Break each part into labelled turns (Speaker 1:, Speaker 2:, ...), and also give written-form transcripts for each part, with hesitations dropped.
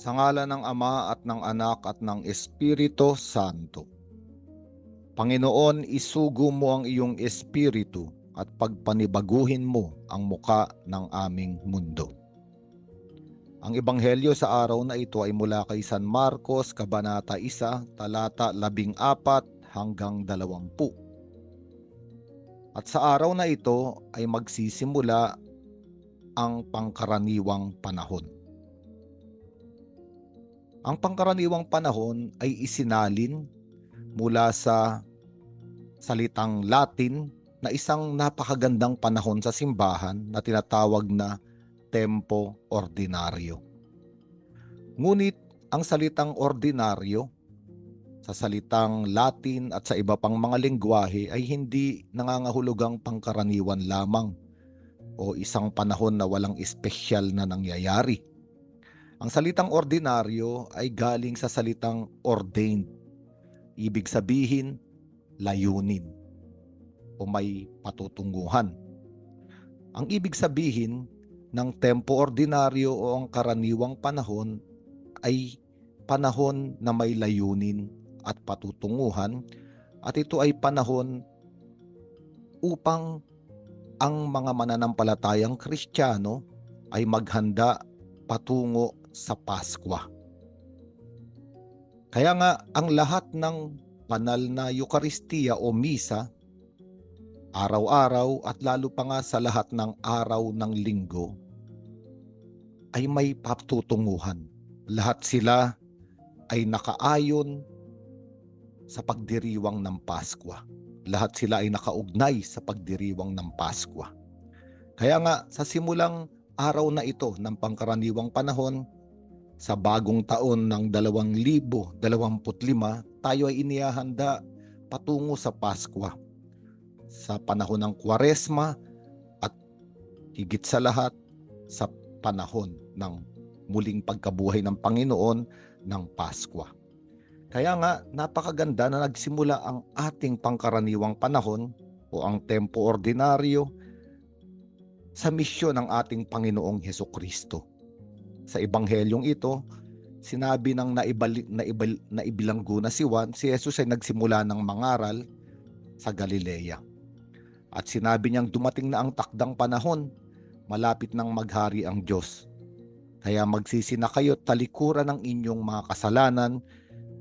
Speaker 1: Sa ngalan ng Ama at ng Anak at ng Espiritu Santo. Panginoon, isugo mo ang iyong espiritu at pagpanibaguhin mo ang muka ng aming mundo. Ang ebanghelyo sa araw na ito ay mula kay San Marcos, Kabanata 1, talata 14 hanggang 20. At sa araw na ito ay magsisimula ang pangkaraniwang panahon. Ang pangkaraniwang panahon ay isinalin mula sa salitang Latin na isang napakagandang panahon sa simbahan na tinatawag na tempo ordinaryo. Ngunit ang salitang ordinaryo sa salitang Latin at sa iba pang mga lengguwahe ay hindi nangangahulugang pangkaraniwan lamang o isang panahon na walang espesyal na nangyayari. Ang salitang ordinaryo ay galing sa salitang ordained. Ibig sabihin, layunin o may patutunguhan. Ang ibig sabihin ng tempo ordinaryo o ang karaniwang panahon ay panahon na may layunin at patutunguhan, at ito ay panahon upang ang mga mananampalatayang Kristiyano ay maghanda patungo sa Paskwa. Kaya nga ang lahat ng banal na Eucharistia o Misa, araw-araw at lalo pa nga sa lahat ng araw ng linggo, ay may patutunguhan. Lahat sila ay nakaayon sa pagdiriwang ng Paskwa. Lahat sila ay nakaugnay sa pagdiriwang ng Paskwa. Kaya nga sa simulang araw na ito ng pangkaraniwang panahon, sa bagong taon ng 2025, tayo ay inihahanda patungo sa Paskwa. Sa panahon ng Kwaresma at higit sa lahat sa panahon ng muling pagkabuhay ng Panginoon ng Paskwa. Kaya nga napakaganda na nagsimula ang ating pangkaraniwang panahon o ang tempo ordinaryo sa misyon ng ating Panginoong Hesukristo. Sa ebanghelyong ito, sinabi ng naibilanggo na si Juan, si Jesus ay nagsimula ng mangaral sa Galilea. At sinabi niyang dumating na ang takdang panahon, malapit nang maghari ang Diyos. Kaya magsisi na kayo at talikuran ng inyong mga kasalanan,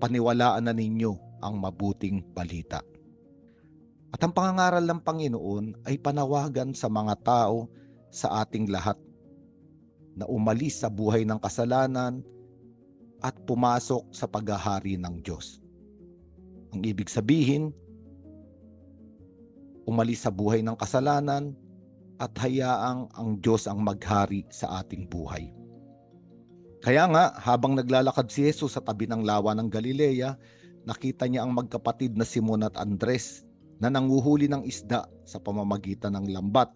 Speaker 1: paniwalaan na ninyo ang mabuting balita. At ang pangangaral ng Panginoon ay panawagan sa mga tao sa ating lahat na umalis sa buhay ng kasalanan at pumasok sa paghahari ng Diyos. Ang ibig sabihin, umalis sa buhay ng kasalanan at hayaang ang Diyos ang maghari sa ating buhay. Kaya nga, habang naglalakad si Jesus sa tabi ng lawa ng Galilea, nakita niya ang magkapatid na Simon at Andres na nanguhuli ng isda sa pamamagitan ng lambat.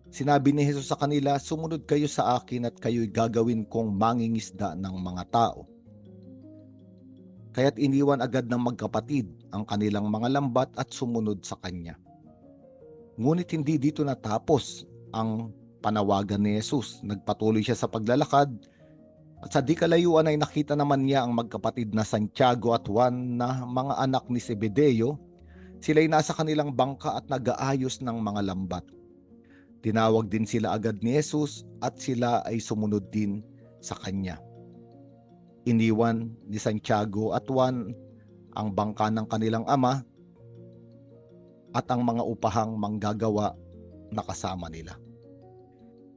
Speaker 1: Sinabi ni Jesus sa kanila, "Sumunod kayo sa akin at kayo'y gagawin kong mangingisda ng mga tao." Kaya't iniwan agad ng magkapatid ang kanilang mga lambat at sumunod sa kanya. Ngunit hindi dito natapos ang panawagan ni Jesus. Nagpatuloy siya sa paglalakad at sa di kalayuan ay nakita naman niya ang magkapatid na Santiago at Juan na mga anak ni Zebedeo. Sila'y nasa kanilang bangka at nag-aayos ng mga lambat. Tinawag din sila agad ni Jesus at sila ay sumunod din sa kanya. Iniwan ni Santiago at Juan ang bangka ng kanilang ama at ang mga upahang manggagawa na kasama nila.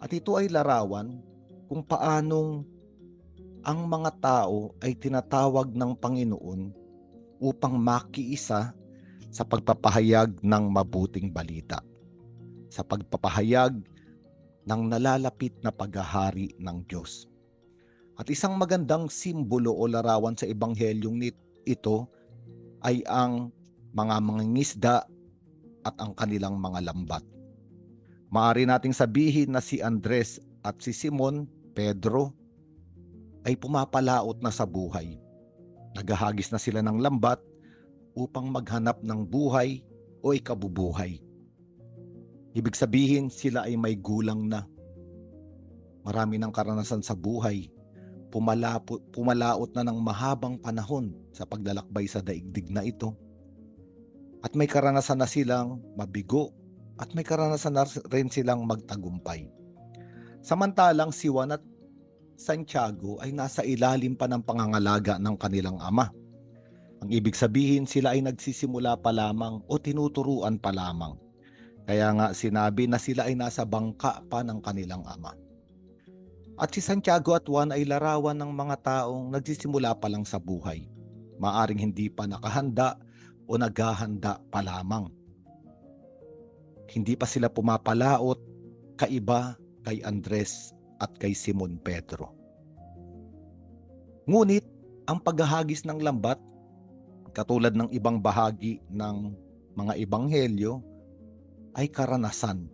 Speaker 1: At ito ay larawan kung paanong ang mga tao ay tinatawag ng Panginoon upang makiisa sa pagpapahayag ng mabuting balita, sa pagpapahayag ng nalalapit na paghahari ng Diyos. At isang magandang simbolo o larawan sa ebanghelyong ito ay ang mga mangingisda at ang kanilang mga lambat. Maaari nating sabihin na si Andres at si Simon, Pedro, ay pumapalaot na sa buhay. Naghahagis na sila ng lambat upang maghanap ng buhay o ikabubuhay. Ibig sabihin sila ay may gulang na. Marami ng karanasan sa buhay, pumalaot na ng mahabang panahon sa paglalakbay sa daigdig na ito. At may karanasan na silang mabigo at may karanasan na rin silang magtagumpay. Samantalang si Juan at Santiago ay nasa ilalim pa ng pangangalaga ng kanilang ama. Ang ibig sabihin, sila ay nagsisimula pa lamang o tinuturuan pa lamang. Kaya nga sinabi na sila ay nasa bangka pa ng kanilang ama. At si Santiago at Juan ay larawan ng mga taong nagsisimula pa lang sa buhay. Maaring hindi pa nakahanda o naghahanda pa lamang. Hindi pa sila pumapalaot, kaiba kay Andres at kay Simon Pedro. Ngunit ang paghahagis ng lambat, katulad ng ibang bahagi ng mga ebanghelyo, ay karanasan.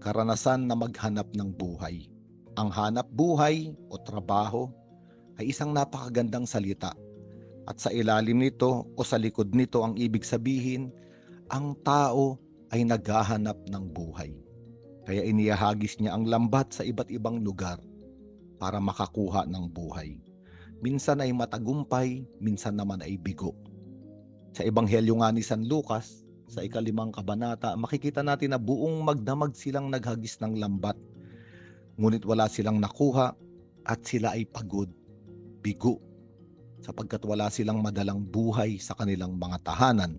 Speaker 1: Karanasan na maghanap ng buhay. Ang hanap buhay o trabaho ay isang napakagandang salita. At sa ilalim nito o sa likod nito, ang ibig sabihin, ang tao ay naghahanap ng buhay. Kaya inihahagis niya ang lambat sa iba't ibang lugar para makakuha ng buhay. Minsan ay matagumpay, minsan naman ay bigo. Sa ebanghelyo nga ni San Lucas, sa 5 kabanata, makikita natin na buong magdamag silang naghagis ng lambat. Ngunit wala silang nakuha at sila ay pagod, bigo, sapagkat wala silang madalang buhay sa kanilang mga tahanan.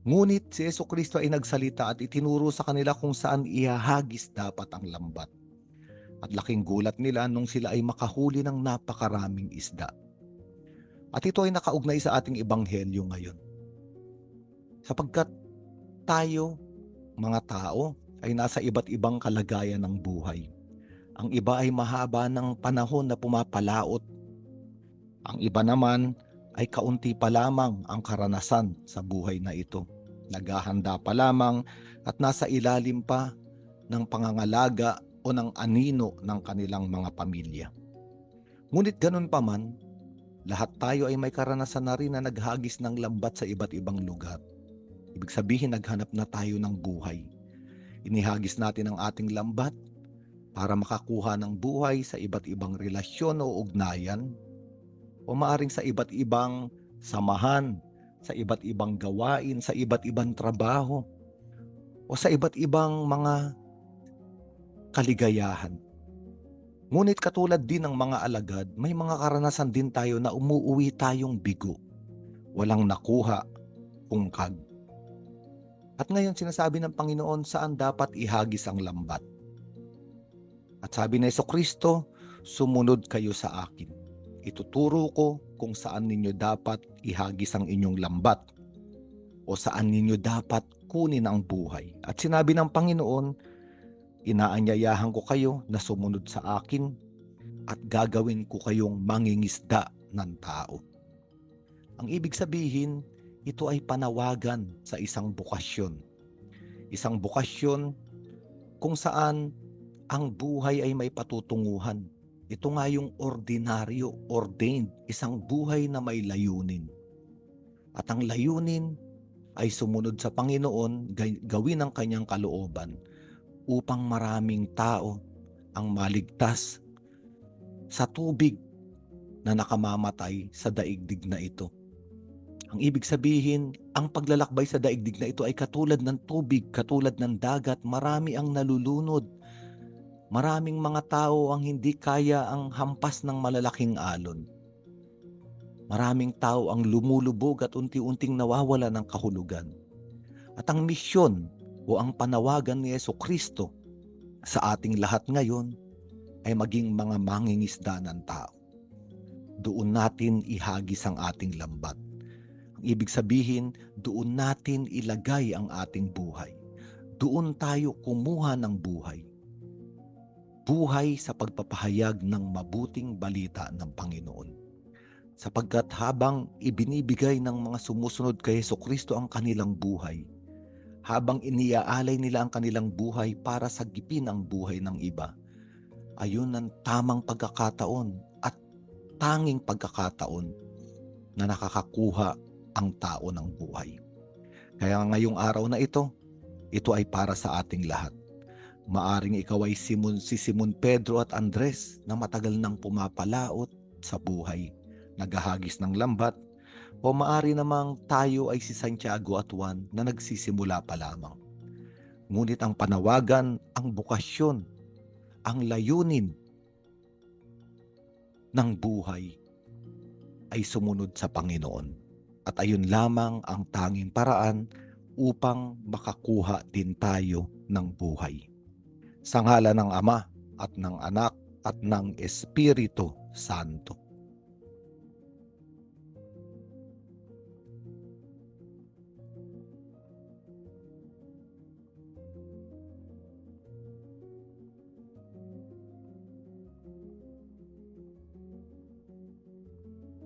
Speaker 1: Ngunit si Jesucristo ay nagsalita at itinuro sa kanila kung saan ihahagis dapat ang lambat. At laking gulat nila nung sila ay makahuli ng napakaraming isda. At ito ay nakaugnay sa ating ebanghelyo ngayon. Sapagkat tayo, mga tao, ay nasa iba't ibang kalagayan ng buhay. Ang iba ay mahaba ng panahon na pumapalaot. Ang iba naman ay kaunti pa lamang ang karanasan sa buhay na ito. Naghahanda pa lamang at nasa ilalim pa ng pangangalaga o ng anino ng kanilang mga pamilya. Ngunit ganun pa man, lahat tayo ay may karanasan na rin na naghagis ng lambat sa iba't ibang lugar. Ibig sabihin, naghanap na tayo ng buhay. Inihagis natin ang ating lambat para makakuha ng buhay sa iba't ibang relasyon o ugnayan, o maaring sa iba't ibang samahan, sa iba't ibang gawain, sa iba't ibang trabaho, o sa iba't ibang mga kaligayahan. Ngunit katulad din ng mga alagad, may mga karanasan din tayo na umuuwi tayong bigo, walang nakuha, ungkag. At ngayon sinasabi ng Panginoon saan dapat ihagis ang lambat. At sabi ni Jesucristo, sumunod kayo sa akin. Ituturo ko kung saan ninyo dapat ihagis ang inyong lambat o saan ninyo dapat kunin ang buhay. At sinabi ng Panginoon, inaanyayahan ko kayo na sumunod sa akin at gagawin ko kayong mangingisda ng tao. Ang ibig sabihin, ito ay panawagan sa isang bukasyon. Isang bukasyon kung saan ang buhay ay may patutunguhan. Ito nga yung ordinaryo, ordained, isang buhay na may layunin. At ang layunin ay sumunod sa Panginoon, gawin ang kanyang kalooban upang maraming tao ang maligtas sa tubig na nakamamatay sa daigdig na ito. Ang ibig sabihin, ang paglalakbay sa daigdig na ito ay katulad ng tubig, katulad ng dagat, marami ang nalulunod. Maraming mga tao ang hindi kaya ang hampas ng malalaking alon. Maraming tao ang lumulubog at unti-unting nawawala ng kahulugan. At ang misyon o ang panawagan ni Jesucristo sa ating lahat ngayon ay maging mga mangingisda ng tao. Doon natin ihagis ang ating lambat. Ang ibig sabihin, doon natin ilagay ang ating buhay. Doon tayo kumuha ng buhay. Buhay sa pagpapahayag ng mabuting balita ng Panginoon. Sapagkat habang ibinibigay ng mga sumusunod kay Jesucristo ang kanilang buhay, habang iniaalay nila ang kanilang buhay para sagipin ang buhay ng iba, ayun ang tamang pagkakataon at tanging pagkakataon na nakakakuha ang tao ng buhay. Kaya ngayong araw na ito ay para sa ating lahat. Maaring ikaw ay si Simon Pedro at Andres na matagal nang pumapalaot sa buhay, naghahagis ng lambat, o maari namang tayo ay si Santiago at Juan na nagsisimula pa lamang. Ngunit ang panawagan, ang bukasyon, ang layunin ng buhay ay sumunod sa Panginoon. At ayun lamang ang tanging paraan upang makakuha din tayo ng buhay. Sa ngalan ng Ama at ng Anak at ng Espiritu Santo.